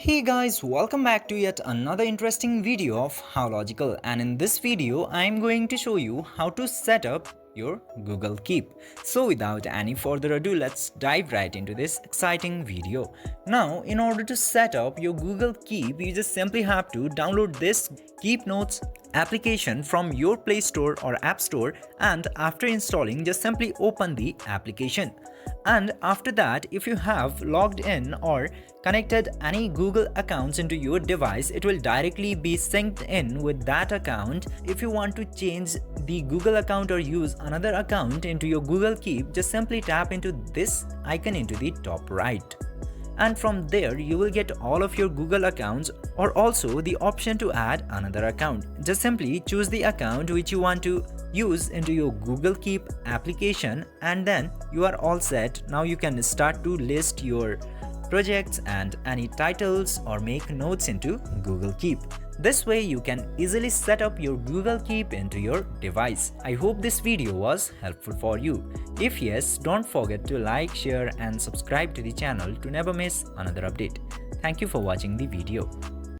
Hey guys, welcome back to yet another interesting video of How Logical, and in this video I am going to show you how to set up your Google Keep. So without any further ado, let's dive right into this exciting video. Now in order to set up your Google Keep, you just simply have to download this Keep Notes application from your Play Store or App Store, and after installing just simply open the application. And after that, if you have logged in or connected any Google accounts into your device, it will directly be synced in with that account. If you want to change the Google account or use another account into your Google Keep, just simply tap into this icon into the top right. And from there you will get all of your Google accounts, or also the option to add another account. Just simply choose the account which you want to use into your Google Keep application, and then you are all set. Now you can start to list your projects and any titles or make notes into Google Keep. This way you can easily set up your Google Keep into your device. I hope this video was helpful for you. If yes, don't forget to like, share and subscribe to the channel to never miss another update. Thank you for watching the video.